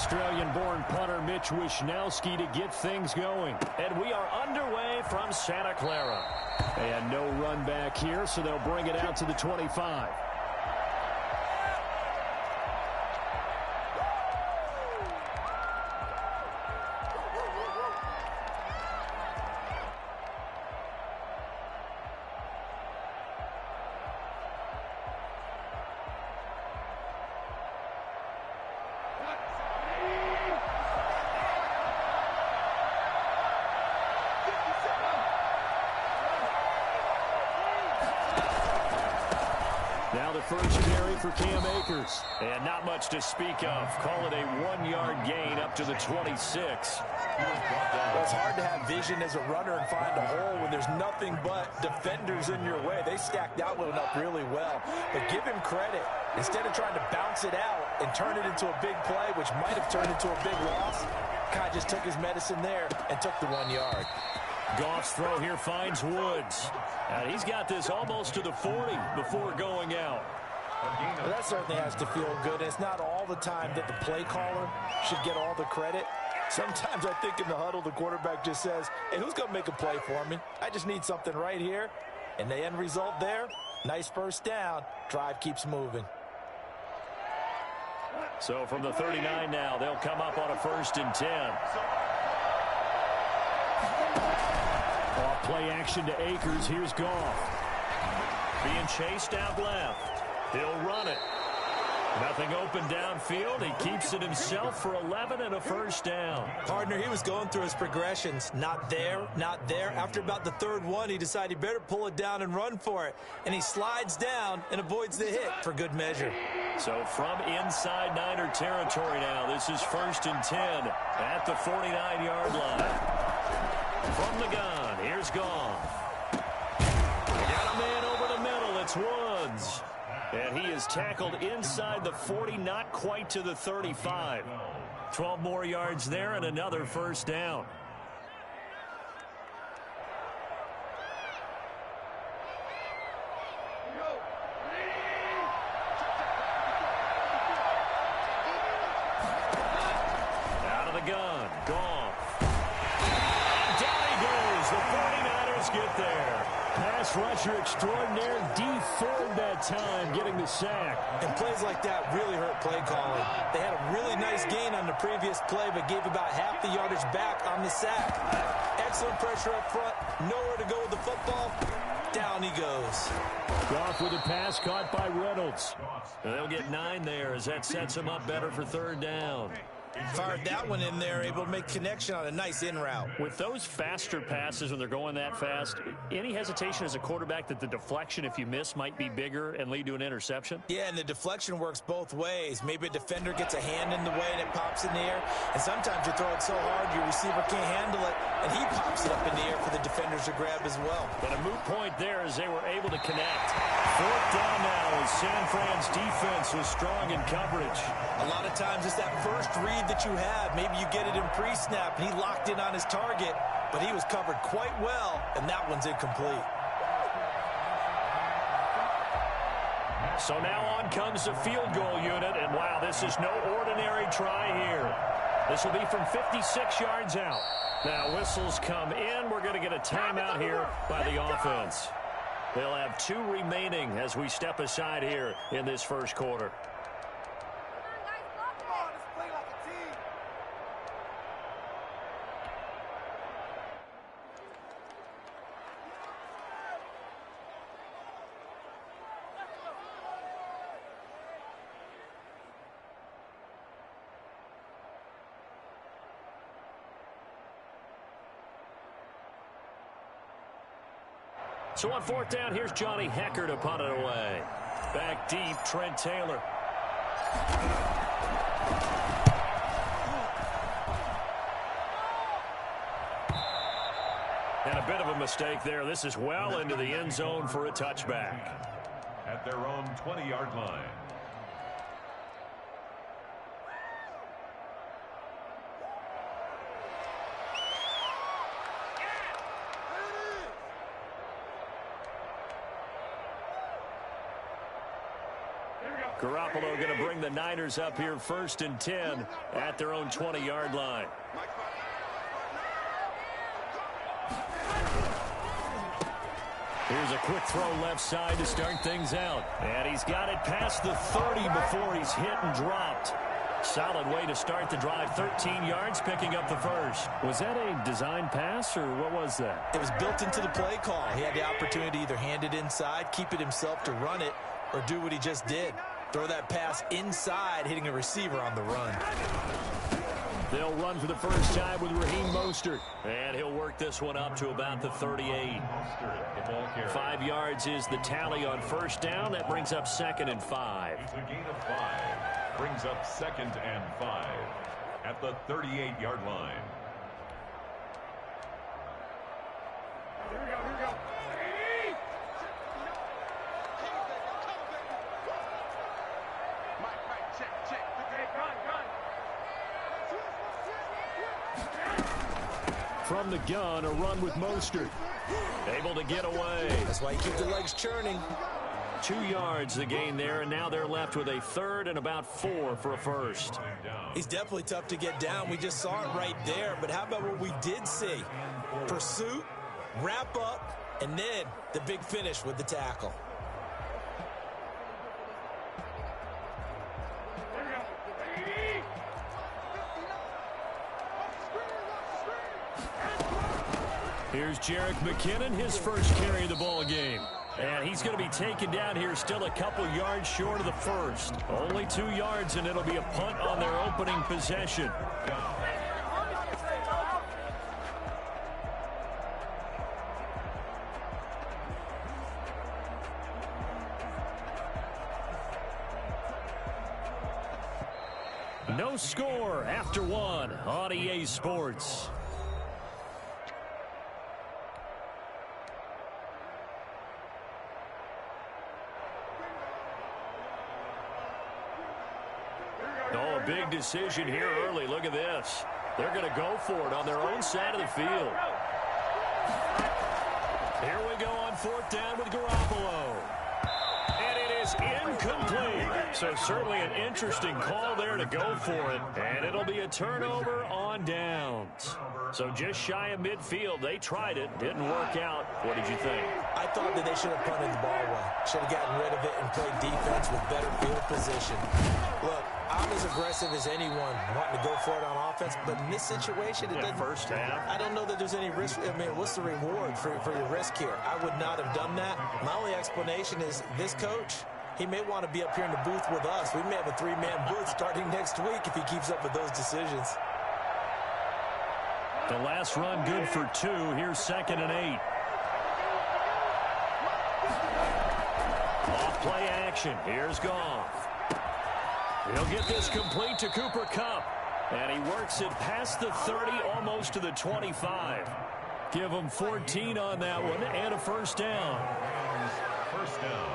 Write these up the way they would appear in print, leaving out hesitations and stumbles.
Australian-born punter Mitch Wishnowsky to get things going. And we are underway from Santa Clara. And no run back here, so they'll bring it out to the 25. Now the first carry for Cam Akers. And not much to speak of. Call it a 1-yard gain up to the 26. Well, it's hard to have vision as a runner and find a hole when there's nothing but defenders in your way. They stacked that one up really well. But give him credit. Instead of trying to bounce it out and turn it into a big play, which might have turned into a big loss, Kai just took his medicine there and took the 1 yard. Goff's throw here finds Woods. And he's got this almost to the 40 before going out. Well, that certainly has to feel good. It's not all the time that the play caller should get all the credit. Sometimes I think in the huddle, the quarterback just says, hey, who's going to make a play for me? I just need something right here. And the end result there, nice first down. Drive keeps moving. So from the 39 now, they'll come up on a 1st and 10. Off play action to Akers. Here's Goff. Being chased out left. He'll run it. Nothing open downfield. He keeps it himself for 11 and a 1st down. Partner, he was going through his progressions. Not there, not there. After about the 3rd one, he decided he better pull it down and run for it. And he slides down and avoids the hit for good measure. So from inside Niner territory now, this is 1st and 10 at the 49-yard line. From the gun, here's Goff. Got a man over the middle. It's Woods. And he is tackled inside the 40, not quite to the 35. 12 more yards there and another 1st down. Out of the gun, Goff. And down he goes. The 49ers get there. Pass rusher extraordinaire, D Ford that time, getting the sack. And plays like that really hurt play calling. They had a really nice gain on the previous play, but gave about half the yardage back on the sack. Excellent pressure up front, nowhere to go with the football. Down he goes. Goff with a pass caught by Reynolds. And they'll get 9 there as that sets him up better for 3rd down. Fired that one in there, able to make connection on a nice in route. With those faster passes when they're going that fast, any hesitation as a quarterback that the deflection, if you miss, might be bigger and lead to an interception? Yeah, and the deflection works both ways. Maybe a defender gets a hand in the way and it pops in the air. And sometimes you throw it so hard your receiver can't handle it, and he pops it up in the air for the defenders to grab as well. But a moot point there as they were able to connect. 4th down now as San Fran's defense was strong in coverage. A lot of times it's that first read that you have. Maybe you get it in pre-snap, and he locked in on his target, but he was covered quite well, and that one's incomplete. So now on comes the field goal unit, and wow, this is no ordinary try here. This will be from 56 yards out. Now whistles come in. We're going to get a timeout here by the offense. They'll have 2 remaining as we step aside here in this 1st quarter. So on 4th down, here's Johnny Hecker to punt it away. Back deep, Trent Taylor. And a bit of a mistake there. This is well into the end zone for a touchback. At their own 20-yard line. Garoppolo going to bring the Niners up here 1st and 10 at their own 20-yard line. Here's a quick throw left side to start things out. And he's got it past the 30 before he's hit and dropped. Solid way to start the drive. 13 yards, picking up the first. Was that a design pass, or what was that? It was built into the play call. He had the opportunity to either hand it inside, keep it himself to run it, or do what he just did. Throw that pass inside, hitting a receiver on the run. They'll run for the first time with Raheem Mostert. And he'll work this one up to about the 38. 5 yards is the tally on first down. That brings up 2nd and 5. It's a gain of 5. Brings up 2nd and 5 at the 38-yard line. Here we go. Mike, check. Okay, gun. From the gun, a run with Mostert. Able to get away. That's why you keep the legs churning. 2 yards the gain there, and now they're left with a 3rd and about 4 for a first. He's definitely tough to get down. We just saw it right there. But how about what we did see? Pursuit, wrap up, and then the big finish with the tackle. Here's Jerick McKinnon, his first carry of the ball game. And he's going to be taken down here, still a couple yards short of the first. Only 2 yards, and it'll be a punt on their opening possession. No score after 1 on EA Sports. Oh, a big decision here early. Look at this. They're going to go for it on their own side of the field. Here we go on 4th down with Garoppolo. And it is incomplete. So certainly an interesting call there to go for it. And it'll be a turnover on downs. So just shy of midfield. They tried it. Didn't work out. What did you think? I thought that they should have punted the ball away. Should have gotten rid of it and played defense with better field position. Look, I'm as aggressive as anyone wanting to go for it on offense, but in this situation, it doesn't. First half. I don't know that there's any risk. I mean, what's the reward for your risk here? I would not have done that. My only explanation is this coach, he may want to be up here in the booth with us. We may have a 3-man booth starting next week if he keeps up with those decisions. The last run good for 2. Here's 2nd and 8. Off play action. Here's Goff. He'll get this complete to Cooper Kupp. And he works it past the 30, almost to the 25. Give him 14 on that one and a first down. First down.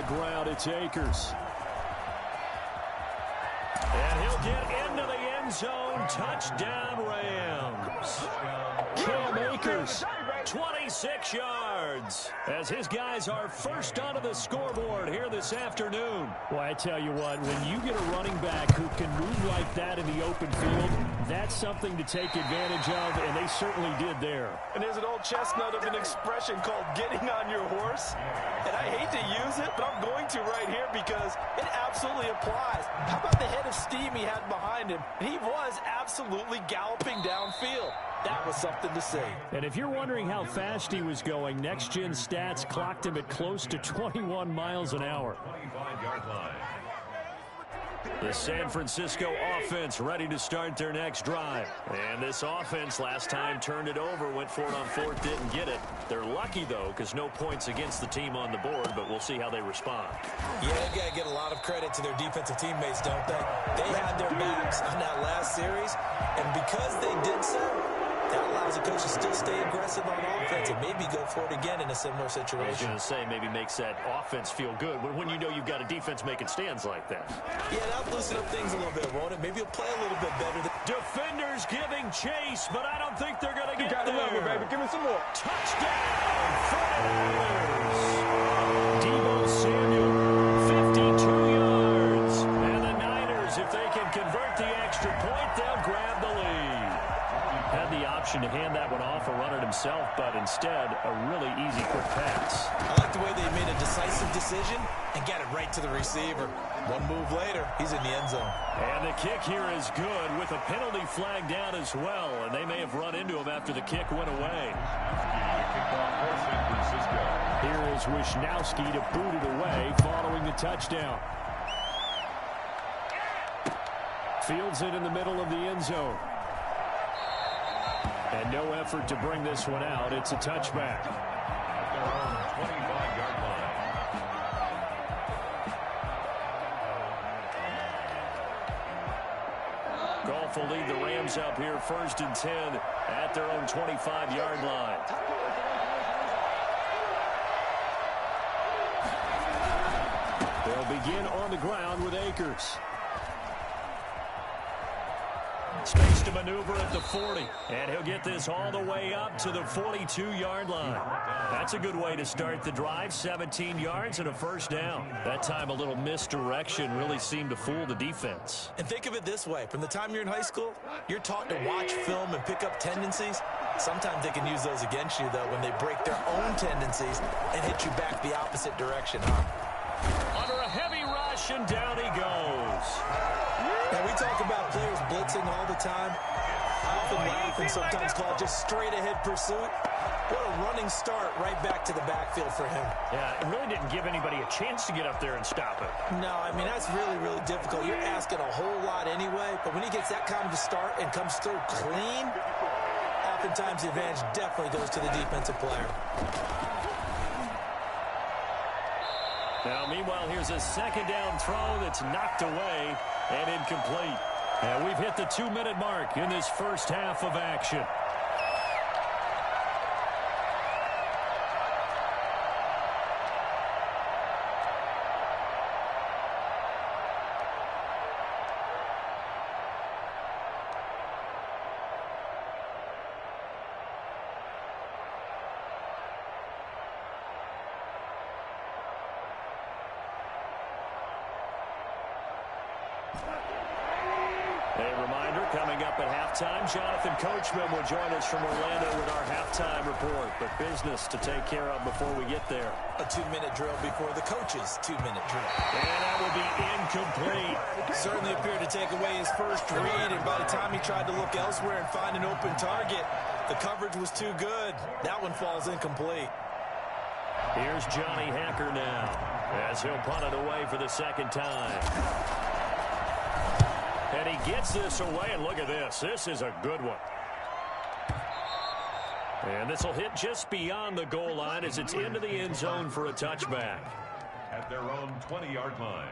Ground, it's Akers. And he'll get into the end zone. Touchdown, Rams. Cam Akers, 26 yards, as his guys are first onto the scoreboard here this afternoon. Well, I tell you what, when you get a running back who can move like that in the open field, that's something to take advantage of, and they certainly did there. And there's an old chestnut of an expression called getting on your horse. And I hate to use it, but I'm going to right here because it absolutely applies. How about the head of steam he had behind him? He was absolutely galloping downfield. That was something to see. And if you're wondering how fast he was going, Next Gen Stats clocked him at close to 21 miles an hour. 25-yard line. The San Francisco offense ready to start their next drive. And this offense last time turned it over, went for it on 4th, didn't get it. They're lucky, though, because no points against the team on the board, but we'll see how they respond. Yeah, they've got to get a lot of credit to their defensive teammates, don't they? They had their backs on that last series, and because they did so, That allows the coach to still stay aggressive on offense and maybe go for it again in a similar situation. I was going to say, maybe makes that offense feel good when you know you've got a defense making stands like that. Yeah, that'll loosen up things a little bit, won't it? Maybe he'll play a little bit better. Defenders giving chase, but I don't think they're going to get got there. him level, baby. Give me some more. Touchdown, 49ers. Deebo Samuel, 52 yards. And the Niners, if they can convert the extra point, they'll grab the lead. Had the option to hand that one off or run it himself, but instead, a really easy, quick pass. I like the way they made a decisive decision and got it right to the receiver. One move later, he's in the end zone. And the kick here is good with a penalty flag down as well, and they may have run into him after the kick went away. Here is Wisnowski to boot it away following the touchdown. Fields it in the middle of the end zone. And no effort to bring this one out. It's a touchback. At their own 25-yard line. Goff will lead the Rams up here 1st and 10 at their own 25-yard line. They'll begin on the ground with Akers. Space to maneuver at the 40, and he'll get this all the way up to the 42-yard line. That's a good way to start the drive, 17 yards and a first down. That time a little misdirection really seemed to fool the defense. And think of it this way. From the time you're in high school, you're taught to watch film and pick up tendencies. Sometimes they can use those against you, though, when they break their own tendencies and hit you back the opposite direction, Under a heavy rush, and down he goes. Now, we talk about players blitzing all the time. I often laugh and sometimes call it just straight-ahead pursuit. What a running start right back to the backfield for him. Yeah, it really didn't give anybody a chance to get up there and stop it. No, I mean, that's really, really difficult. You're asking a whole lot anyway, but when he gets that kind of a start and comes through clean, oftentimes the advantage definitely goes to the defensive player. Now, meanwhile, here's a second down throw that's knocked away and incomplete. And we've hit the 2-minute mark in this first half of action. A reminder, coming up at halftime, Jonathan Coachman will join us from Orlando with our halftime report. But business to take care of before we get there. A 2-minute drill before the coach's 2-minute drill. And that will be incomplete. Certainly appeared to take away his first read, and by the time he tried to look elsewhere and find an open target, the coverage was too good. That one falls incomplete. Here's Johnny Hacker now, as he'll punt it away for the second time. And he gets this away, and look at this. This is a good one. And this will hit just beyond the goal line as it's into the end zone for a touchback. At their own 20-yard line.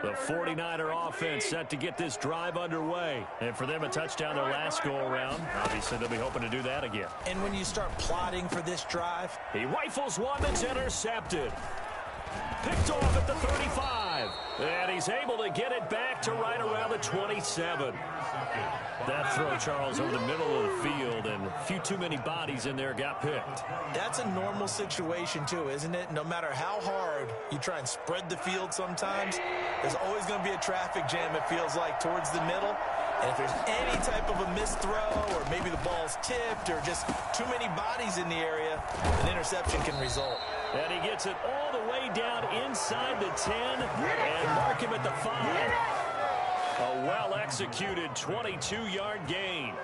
The 49er offense set to get this drive underway. And for them, a touchdown their last go-around. Obviously, they'll be hoping to do that again. And when you start plotting for this drive, he rifles one that's intercepted. Picked off at the 35. And he's able to get it back to right around the 27. That throw, Charles, over the middle of the field, and a few too many bodies in there got picked. That's a normal situation, too, isn't it? No matter how hard you try and spread the field sometimes, there's always going to be a traffic jam, it feels like, towards the middle. And if there's any type of a missed throw, or maybe the ball's tipped, or just too many bodies in the area, an interception can result. And he gets it all the way down inside the 10 and mark him at the 5. A well-executed 22-yard gain.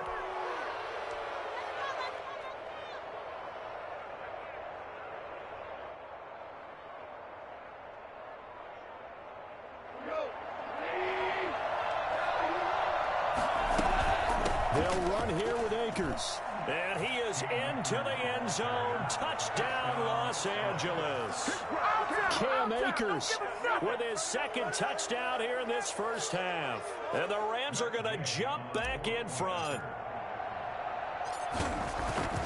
They'll run here with Akers. And he is into the end zone. Touchdown, Los Angeles. Cam Akers with his second touchdown here in this first half. And the Rams are going to jump back in front.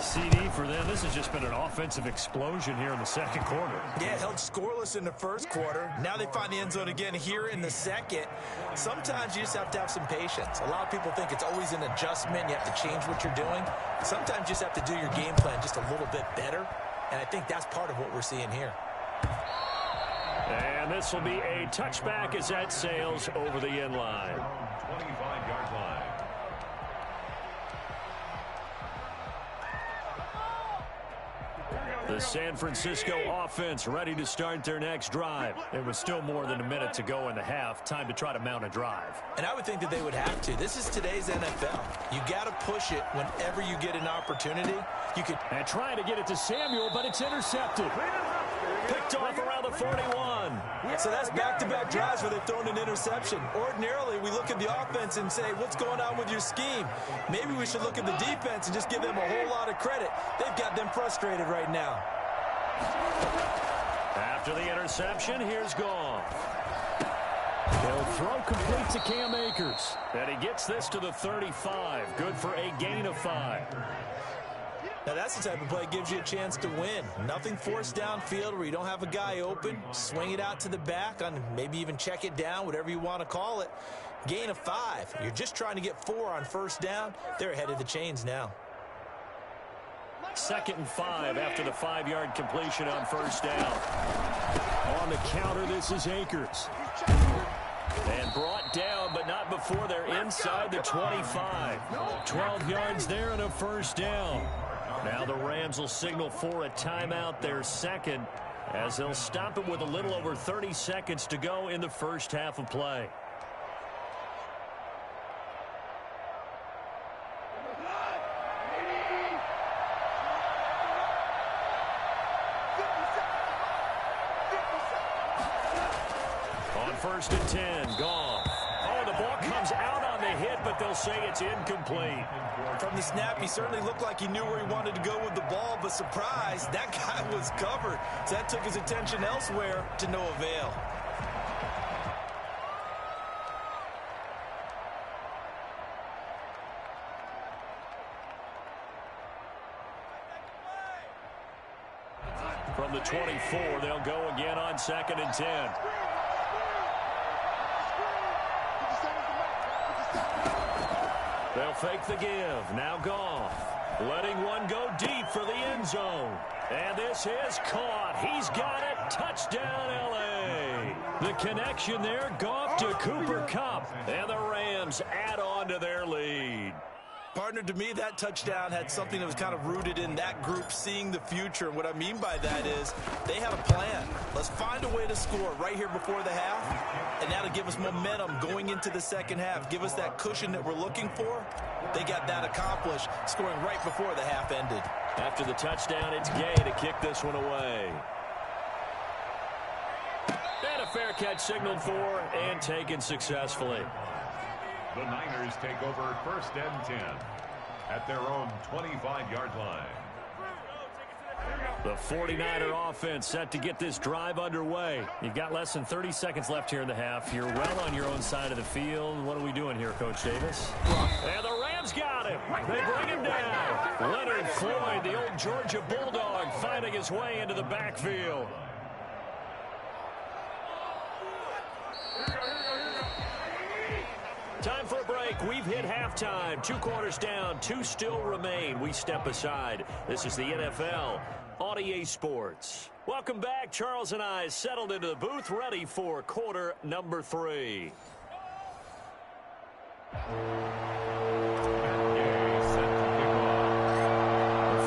CD for them. This has just been an offensive explosion here in the second quarter. Yeah, held scoreless in the first quarter. Now they find the end zone again here in the second. Sometimes you just have to have some patience. A lot of people think it's always an adjustment. You have to change what you're doing. Sometimes you just have to do your game plan just a little bit better. And I think that's part of what we're seeing here. And this will be a touchback as that sails over the end line. 25-yard line. The San Francisco offense ready to start their next drive. It was still more than a minute to go in the half. Time to try to mount a drive. And I would think that they would have to. This is today's NFL. You got to push it whenever you get an opportunity. You could and trying to get it to Samuel, but it's intercepted. Picked off around the 41. So that's back-to-back drives where they've thrown an interception. Ordinarily, we look at the offense and say, what's going on with your scheme? Maybe we should look at the defense and just give them a whole lot of credit. They've got them frustrated right now. After the interception, here's Goff. He'll throw complete to Cam Akers. And he gets this to the 35. Good for a gain of 5. Now, that's the type of play that gives you a chance to win. Nothing forced downfield where you don't have a guy open. Swing it out to the back, on maybe even check it down, whatever you want to call it. Gain of 5. You're just trying to get 4 on first down. They're ahead of the chains now. 2nd and 5 after the 5-yard completion on first down. On the counter, this is Akers. And brought down, but not before they're inside the 25. 12 yards there and a first down. Now the Rams will signal for a timeout, their second, as they'll stop it with a little over 30 seconds to go in the first half of play. On 1st and 10, Goff. Oh, the ball comes out on the hit, but they'll say it's incomplete. From the snap, he certainly looked like he knew where he wanted to go with the ball, but surprise, that guy was covered. So that took his attention elsewhere to no avail. From the 24, they'll go again on 2nd and 10. They'll fake the give. Now Goff. Letting one go deep for the end zone. And this is caught. He's got it. Touchdown, L.A. The connection there, Goff to Cooper Kupp. And the Rams add on to their lead. Partner, to me, that touchdown had something that was kind of rooted in that group seeing the future. And what I mean by that is they had a plan. Let's find a way to score right here before the half. And that'll give us momentum going into the second half. Give us that cushion that we're looking for. They got that accomplished, scoring right before the half ended. After the touchdown, it's Gay to kick this one away. And a fair catch signaled for and taken successfully. The Niners take over 1st and 10 at their own 25-yard line. The 49er offense set to get this drive underway. You've got less than 30 seconds left here in the half. You're well on your own side of the field. What are we doing here, Coach Davis? And the Rams got him. They bring him down. Leonard Floyd, the old Georgia Bulldog, finding his way into the backfield. Time for a break. We've hit halftime. 2 quarters down. 2 still remain. We step aside. This is the NFL on EA Sports. Welcome back. Charles and I settled into the booth, ready for quarter number 3. The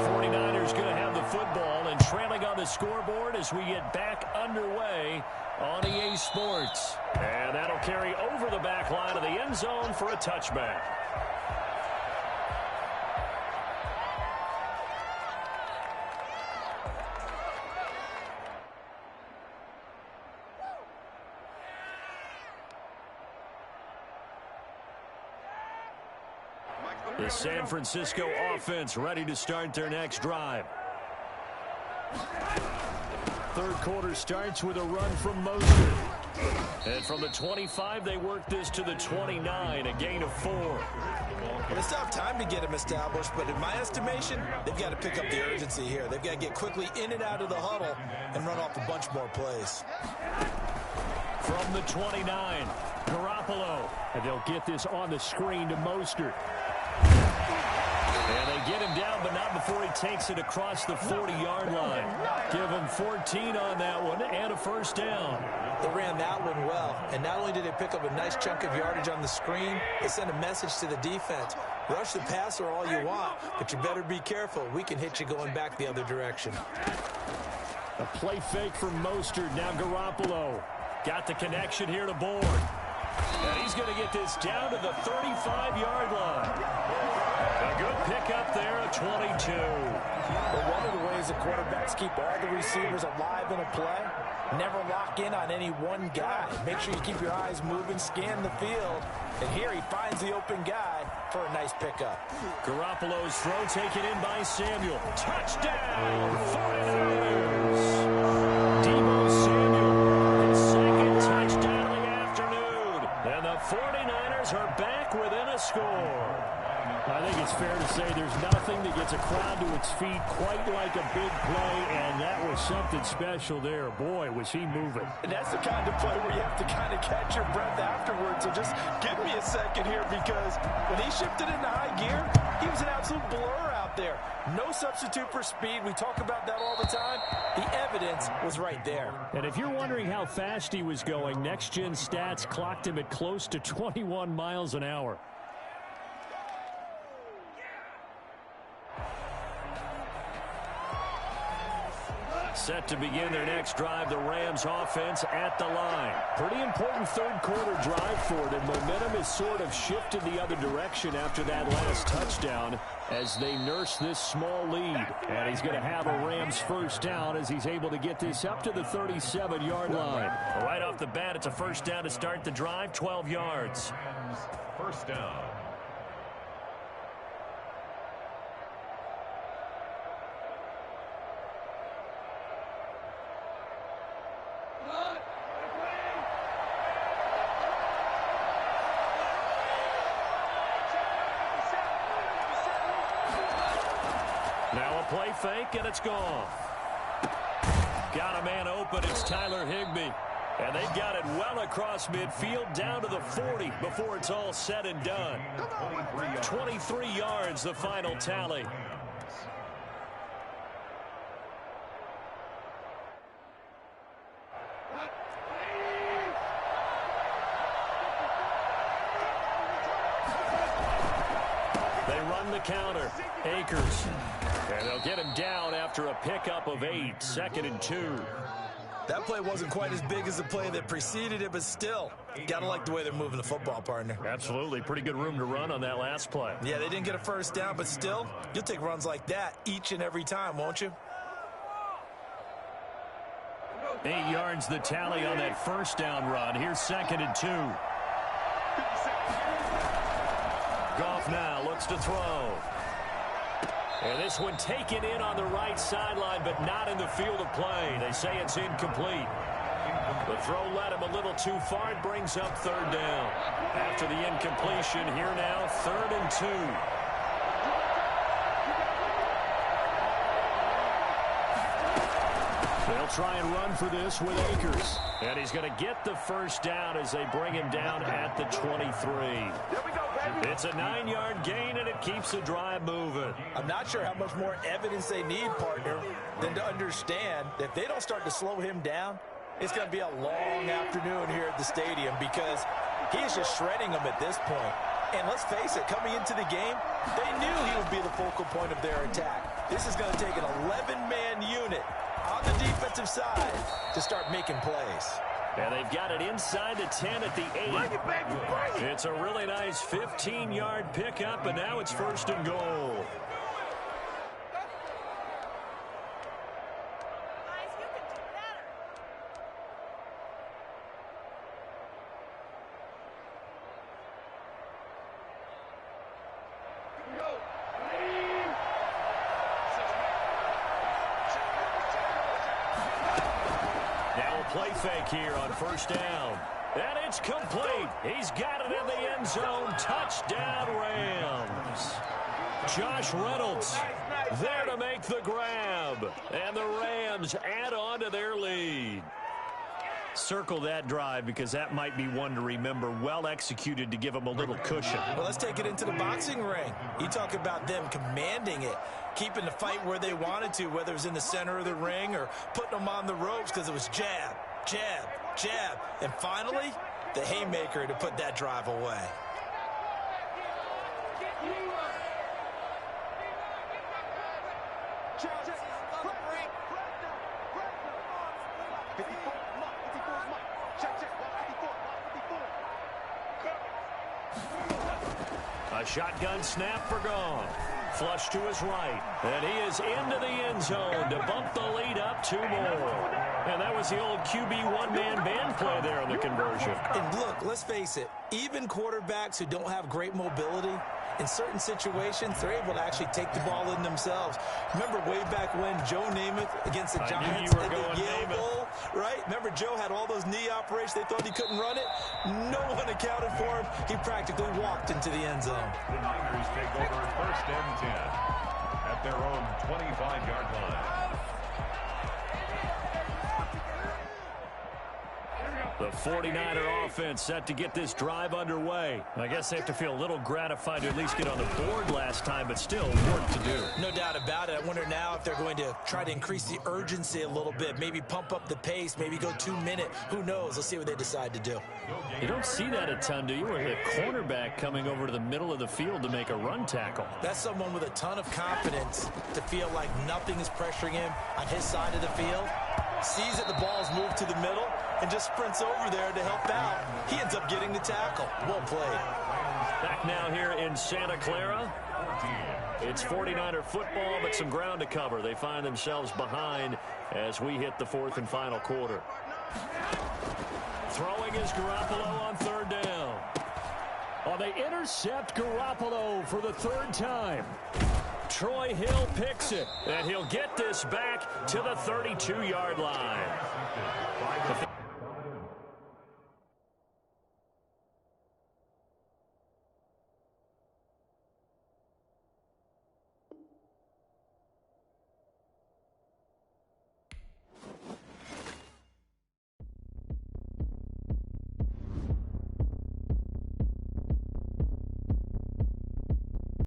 49ers going to have the football and trailing on the scoreboard as we get back underway on EA Sports. And that'll carry over the back line of the end zone for a touchback. The San Francisco offense ready to start their next drive. Third quarter starts with a run from Mostert. And from the 25, they work this to the 29, a gain of 4. Well, it's tough time to get him established, but in my estimation, they've got to pick up the urgency here. They've got to get quickly in and out of the huddle and run off a bunch more plays. From the 29, Garoppolo. And they'll get this on the screen to Mostert. And they get him down, but not before he takes it across the 40-yard line. Give him 14 on that one and a first down. They ran that one well, and not only did they pick up a nice chunk of yardage on the screen, they sent a message to the defense. Rush the passer all you want, but you better be careful. We can hit you going back the other direction. A play fake from Mostert. Now Garoppolo. Got the connection here to Bourne. And he's going to get this down to the 35-yard line. A good pickup there at 22. But one of the ways the quarterbacks keep all the receivers alive in a play, never lock in on any one guy. Make sure you keep your eyes moving, scan the field. And here he finds the open guy for a nice pickup. Garoppolo's throw taken in by Samuel. Touchdown, 49ers. Deebo Samuel, his second touchdown of the afternoon. And the 49ers are back within a score. I think it's fair to say there's nothing that gets a crowd to its feet quite like a big play, and that was something special there. Boy, was he moving. And that's the kind of play where you have to kind of catch your breath afterwards. So just give me a second here, because when he shifted into high gear, he was an absolute blur out there. No substitute for speed. We talk about that all the time. The evidence was right there. And if you're wondering how fast he was going, Next Gen Stats clocked him at close to 21 miles an hour. Set to begin their next drive, the Rams offense at the line. Pretty important third quarter drive for it, and momentum has sort of shifted the other direction after that last touchdown as they nurse this small lead. And he's going to have a Rams first down as he's able to get this up to the 37-yard line. Right off the bat, it's a first down to start the drive, 12 yards. First down. Now a play fake, and it's gone. Got a man open. It's Tyler Higbee. And they've got it well across midfield down to the 40 before it's all said and done. 23 yards, the final tally. They run the counter. Akers. And they'll get him down after a pickup of 8, 2nd and 2. That play wasn't quite as big as the play that preceded it, but still, got to like the way they're moving the football, partner. Absolutely. Pretty good room to run on that last play. Yeah, they didn't get a first down, but still, you'll take runs like that each and every time, won't you? 8 yards the tally on that first down run. Here's 2nd and 2. Goff now looks to throw. And this one taken in on the right sideline, but not in the field of play. They say it's incomplete. The throw led him a little too far. It brings up 3rd down. After the incompletion, here now, 3rd and 2. They'll try and run for this with Akers. And he's going to get the first down as they bring him down at the 23. It's a 9-yard gain, and it keeps the drive moving. I'm not sure how much more evidence they need, partner, than to understand that if they don't start to slow him down, it's going to be a long afternoon here at the stadium, because he is just shredding them at this point. And let's face it, coming into the game, they knew he would be the focal point of their attack. This is going to take an 11-man unit on the defensive side to start making plays. And they've got it inside the 10 at the 8. Bring it, baby, bring it. It's a really nice 15-yard pickup, and now it's 1st and goal. fake here on first down. And it's complete. He's got it in the end zone. Touchdown, Rams. Josh Reynolds there to make the grab. And the Rams add on to their lead. Circle that drive because that might be one to remember. Well executed to give them a little cushion. Well, let's take it into the boxing ring. You talk about them commanding it, keeping the fight where they wanted to, whether it was in the center of the ring or putting them on the ropes because it was jab, jab, jab. And finally, the haymaker to put that drive away. A shotgun snap for Goff. Flush to his right. And he is into the end zone to bump the lead up 2 more. And that was the old QB one-man band play there on the conversion. And look, let's face it, even quarterbacks who don't have great mobility, in certain situations, they're able to actually take the ball in themselves. Remember way back when Joe Namath against the Giants in the Yale Bowl, right? Remember Joe had all those knee operations. They thought he couldn't run it. No one accounted for him. He practically walked into the end zone. The Niners take over first and 10 at their own 25-yard line. The 49er offense set to get this drive underway. I guess they have to feel a little gratified to at least get on the board last time, but still work to do. No doubt about it. I wonder now if they're going to try to increase the urgency a little bit, maybe pump up the pace, maybe go 2-minute. Who knows? Let's see what they decide to do. You don't see that a ton, do you? Where a cornerback coming over to the middle of the field to make a run tackle. That's someone with a ton of confidence to feel like nothing is pressuring him on his side of the field. Sees that the ball's moved to the middle and just sprints over there to help out. He ends up getting the tackle. Well played. Back now here in Santa Clara. It's 49er football, but some ground to cover. They find themselves behind as we hit the 4th and final quarter. Throwing is Garoppolo on 3rd down. Oh, they intercept Garoppolo for the 3rd time. Troy Hill picks it, and he'll get this back to the 32-yard line.